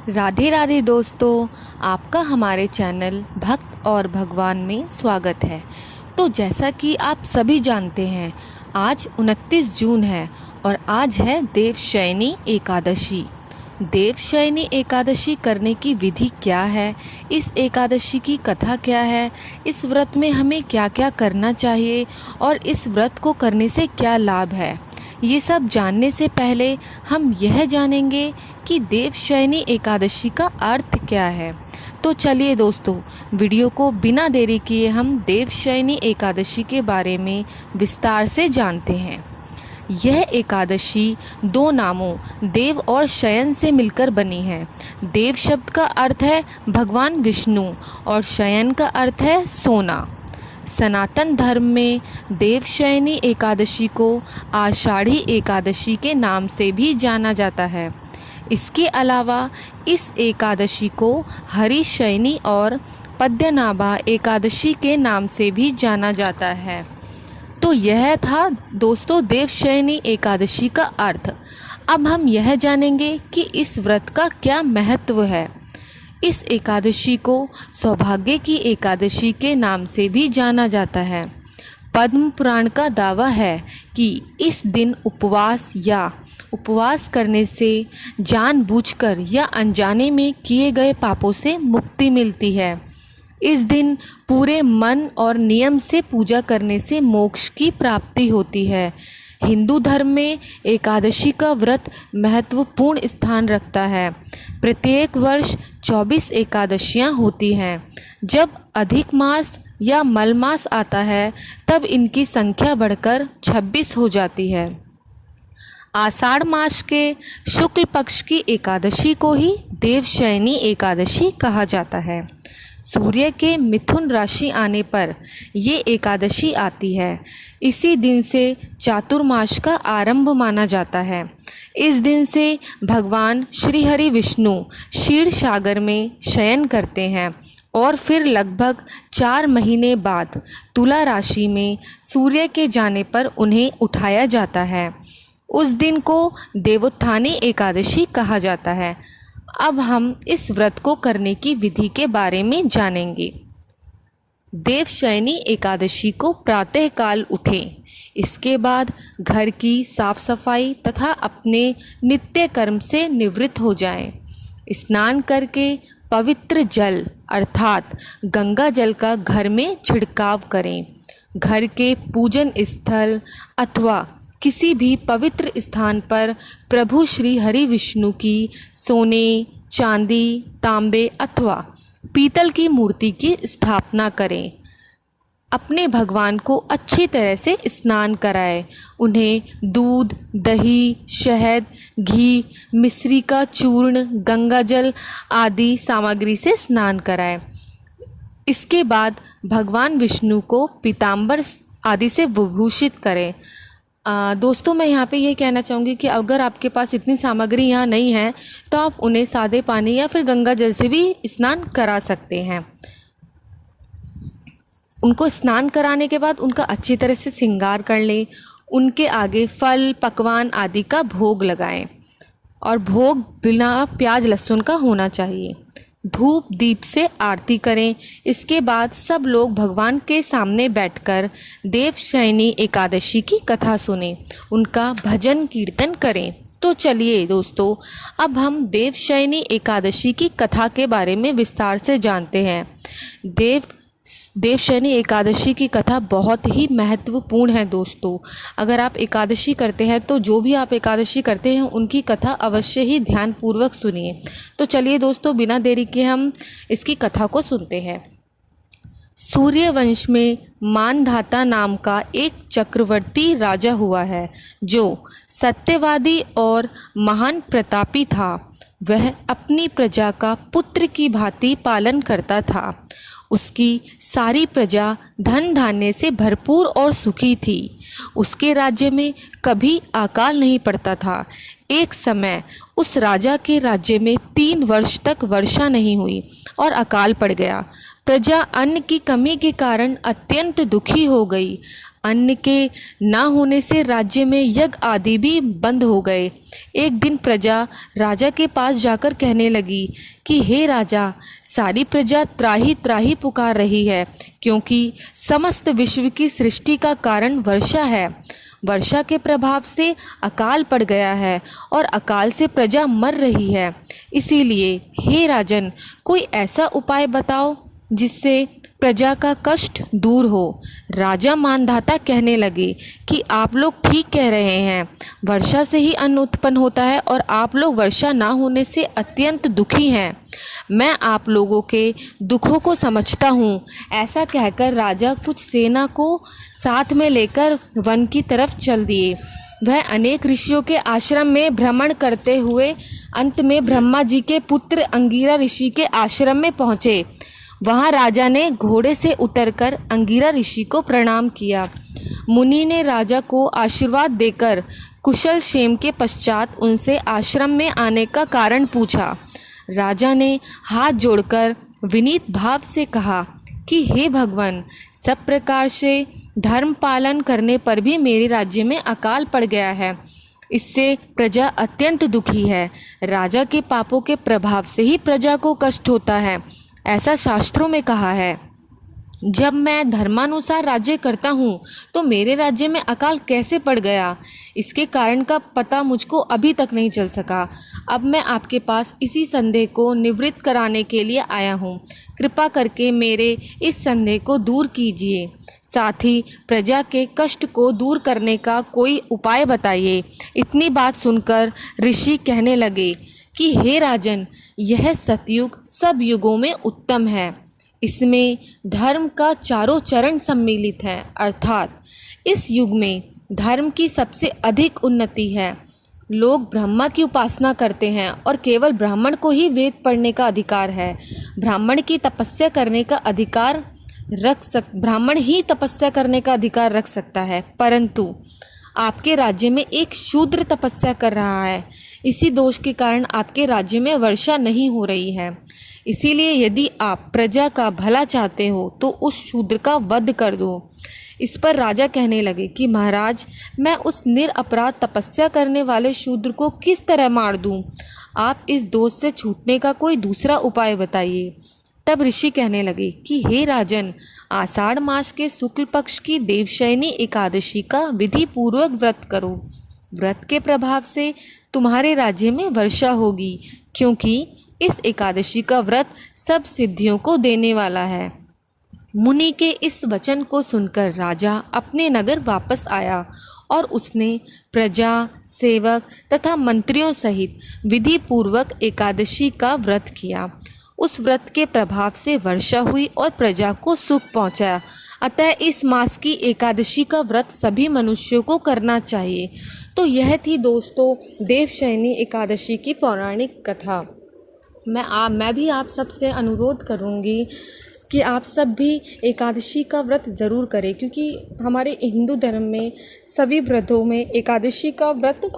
राधे राधे दोस्तों, आपका हमारे चैनल भक्त और भगवान में स्वागत है। तो जैसा कि आप सभी जानते हैं, आज 29 जून है और आज है देवशयनी एकादशी। देवशयनी एकादशी करने की विधि क्या है, इस एकादशी की कथा क्या है, इस व्रत में हमें क्या क्या करना चाहिए और इस व्रत को करने से क्या लाभ है, ये सब जानने से पहले हम यह जानेंगे कि देवशयनी एकादशी का अर्थ क्या है। तो चलिए दोस्तों, वीडियो को बिना देरी किए हम देवशयनी एकादशी के बारे में विस्तार से जानते हैं। यह एकादशी दो नामों देव और शयन से मिलकर बनी है। देव शब्द का अर्थ है भगवान विष्णु और शयन का अर्थ है सोना। सनातन धर्म में देवशयनी एकादशी को आषाढ़ी एकादशी के नाम से भी जाना जाता है। इसके अलावा इस एकादशी को हरिशयनी और पद्मनाभा एकादशी के नाम से भी जाना जाता है। तो यह था दोस्तों देवशयनी एकादशी का अर्थ। अब हम यह जानेंगे कि इस व्रत का क्या महत्व है। इस एकादशी को सौभाग्य की एकादशी के नाम से भी जाना जाता है। पद्म पुराण का दावा है कि इस दिन उपवास करने से जानबूझकर या अनजाने में किए गए पापों से मुक्ति मिलती है। इस दिन पूरे मन और नियम से पूजा करने से मोक्ष की प्राप्ति होती है। हिंदू धर्म में एकादशी का व्रत महत्वपूर्ण स्थान रखता है। प्रत्येक वर्ष 24 एकादशियां होती हैं। जब अधिक मास या मल मास आता है तब इनकी संख्या बढ़कर 26 हो जाती है। आषाढ़ मास के शुक्ल पक्ष की एकादशी को ही देवशयनी एकादशी कहा जाता है। सूर्य के मिथुन राशि आने पर ये एकादशी आती है। इसी दिन से चातुर्मास का आरंभ माना जाता है। इस दिन से भगवान श्री हरि विष्णु क्षीर सागर में शयन करते हैं और फिर लगभग 4 महीने बाद तुला राशि में सूर्य के जाने पर उन्हें उठाया जाता है। उस दिन को देवोत्थानी एकादशी कहा जाता है। अब हम इस व्रत को करने की विधि के बारे में जानेंगे। देवशयनी एकादशी को प्रातःकाल उठें। इसके बाद घर की साफ सफाई तथा अपने नित्य कर्म से निवृत्त हो जाएं। स्नान करके पवित्र जल अर्थात गंगा जल का घर में छिड़काव करें। घर के पूजन स्थल अथवा किसी भी पवित्र स्थान पर प्रभु श्री हरि विष्णु की सोने, चांदी, तांबे अथवा पीतल की मूर्ति की स्थापना करें। अपने भगवान को अच्छी तरह से स्नान कराएं। उन्हें दूध, दही, शहद, घी, मिश्री का चूर्ण, गंगाजल आदि सामग्री से स्नान कराएं। इसके बाद भगवान विष्णु को पीताम्बर आदि से विभूषित करें। दोस्तों, मैं यहाँ पे ये कहना चाहूँगी कि अगर आपके पास इतनी सामग्री यहाँ नहीं है तो आप उन्हें सादे पानी या फिर गंगा जल से भी स्नान करा सकते हैं। उनको स्नान कराने के बाद उनका अच्छी तरह से श्रृंगार कर लें। उनके आगे फल, पकवान आदि का भोग लगाएं और भोग बिना प्याज लहसुन का होना चाहिए। धूप दीप से आरती करें। इसके बाद सब लोग भगवान के सामने बैठकर देवशयनी एकादशी की कथा सुनें, उनका भजन कीर्तन करें। तो चलिए दोस्तों, अब हम देवशयनी एकादशी की कथा के बारे में विस्तार से जानते हैं। देवशयनी एकादशी की कथा बहुत ही महत्वपूर्ण है दोस्तों। अगर आप एकादशी करते हैं तो जो भी आप एकादशी करते हैं उनकी कथा अवश्य ही ध्यानपूर्वक सुनिए। तो चलिए दोस्तों, बिना देरी के हम इसकी कथा को सुनते हैं। सूर्यवंश में मानधाता नाम का एक चक्रवर्ती राजा हुआ है जो सत्यवादी और महान प्रतापी था। वह अपनी प्रजा का पुत्र की भांति पालन करता था। उसकी सारी प्रजा धन धान्य से भरपूर और सुखी थी। उसके राज्य में कभी अकाल नहीं पड़ता था। एक समय उस राजा के राज्य में 3 वर्ष तक वर्षा नहीं हुई और अकाल पड़ गया। प्रजा अन्न की कमी के कारण अत्यंत दुखी हो गई। अन्न के न होने से राज्य में यज्ञ आदि भी बंद हो गए। एक दिन प्रजा राजा के पास जाकर कहने लगी कि हे राजा, सारी प्रजा त्राही त्राही पुकार रही है, क्योंकि समस्त विश्व की सृष्टि का कारण वर्षा है। वर्षा के प्रभाव से अकाल पड़ गया है और अकाल से प्रजा मर रही है। इसीलिए हे राजन, कोई ऐसा उपाय बताओ जिससे प्रजा का कष्ट दूर हो। राजा मानधाता कहने लगे कि आप लोग ठीक कह रहे हैं, वर्षा से ही अन्न उत्पन्न होता है और आप लोग वर्षा ना होने से अत्यंत दुखी हैं। मैं आप लोगों के दुखों को समझता हूँ। ऐसा कहकर राजा कुछ सेना को साथ में लेकर वन की तरफ चल दिए। वह अनेक ऋषियों के आश्रम में भ्रमण करते हुए अंत में ब्रह्मा जी के पुत्र अंगिरा ऋषि के आश्रम में पहुँचे। वहाँ राजा ने घोड़े से उतरकर अंगिरा ऋषि को प्रणाम किया। मुनि ने राजा को आशीर्वाद देकर कुशल क्षेम के पश्चात उनसे आश्रम में आने का कारण पूछा। राजा ने हाथ जोड़कर विनीत भाव से कहा कि हे भगवान, सब प्रकार से धर्म पालन करने पर भी मेरे राज्य में अकाल पड़ गया है। इससे प्रजा अत्यंत दुखी है। राजा के पापों के प्रभाव से ही प्रजा को कष्ट होता है, ऐसा शास्त्रों में कहा है। जब मैं धर्मानुसार राज्य करता हूँ तो मेरे राज्य में अकाल कैसे पड़ गया, इसके कारण का पता मुझको अभी तक नहीं चल सका। अब मैं आपके पास इसी संदेह को निवृत्त कराने के लिए आया हूँ। कृपा करके मेरे इस संदेह को दूर कीजिए, साथ ही प्रजा के कष्ट को दूर करने का कोई उपाय बताइए। इतनी बात सुनकर ऋषि कहने लगे कि हे राजन, यह सतयुग सब युगों में उत्तम है। इसमें धर्म का चारों चरण सम्मिलित है, अर्थात इस युग में धर्म की सबसे अधिक उन्नति है। लोग ब्रह्मा की उपासना करते हैं और केवल ब्राह्मण को ही वेद पढ़ने का अधिकार है। ब्राह्मण ही तपस्या करने का अधिकार रख सकता है, परंतु आपके राज्य में एक शूद्र तपस्या कर रहा है। इसी दोष के कारण आपके राज्य में वर्षा नहीं हो रही है। इसीलिए यदि आप प्रजा का भला चाहते हो तो उस शूद्र का वध कर दो। इस पर राजा कहने लगे कि महाराज, मैं उस निरपराध तपस्या करने वाले शूद्र को किस तरह मार दूं? आप इस दोष से छूटने का कोई दूसरा उपाय बताइए। तब ऋषि कहने लगे कि हे राजन, आषाढ़ मास के शुक्ल पक्ष की देवशयनी एकादशी का विधि पूर्वक व्रत करो। व्रत के प्रभाव से तुम्हारे राज्य में वर्षा होगी, क्योंकि इस एकादशी का व्रत सब सिद्धियों को देने वाला है। मुनि के इस वचन को सुनकर राजा अपने नगर वापस आया और उसने प्रजा, सेवक तथा मंत्रियों सहित विधि पूर्वक एकादशी का व्रत किया। उस व्रत के प्रभाव से वर्षा हुई और प्रजा को सुख पहुंचा। अतः इस मास की एकादशी का व्रत सभी मनुष्यों को करना चाहिए। तो यह थी दोस्तों देवशयनी एकादशी की पौराणिक कथा। मैं भी आप सबसे अनुरोध करूंगी कि आप सब भी एकादशी का व्रत ज़रूर करें, क्योंकि हमारे हिंदू धर्म में सभी व्रतों में एकादशी का व्रत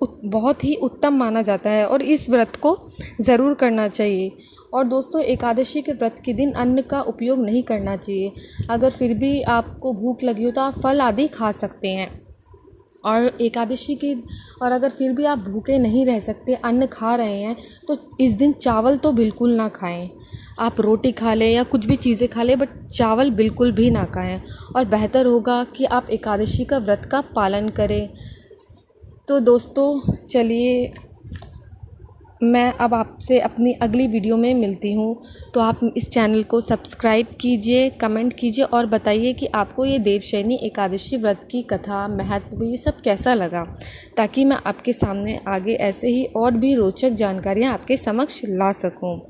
बहुत ही उत्तम माना जाता है और इस व्रत को ज़रूर करना चाहिए। और दोस्तों, एकादशी के व्रत के दिन अन्न का उपयोग नहीं करना चाहिए। अगर फिर भी आपको भूख लगी हो तो आप फल आदि खा सकते हैं। और अगर फिर भी आप भूखे नहीं रह सकते, अन्न खा रहे हैं, तो इस दिन चावल तो बिल्कुल ना खाएं। आप रोटी खा लें या कुछ भी चीज़ें खा लें, बट चावल बिल्कुल भी ना खाएं। और बेहतर होगा कि आप एकादशी का व्रत का पालन करें। तो दोस्तों चलिए, मैं अब आपसे अपनी अगली वीडियो में मिलती हूँ। तो आप इस चैनल को सब्सक्राइब कीजिए, कमेंट कीजिए और बताइए कि आपको ये देवशयनी एकादशी व्रत की कथा, महत्व, ये सब कैसा लगा, ताकि मैं आपके सामने आगे ऐसे ही और भी रोचक जानकारियाँ आपके समक्ष ला सकूँ।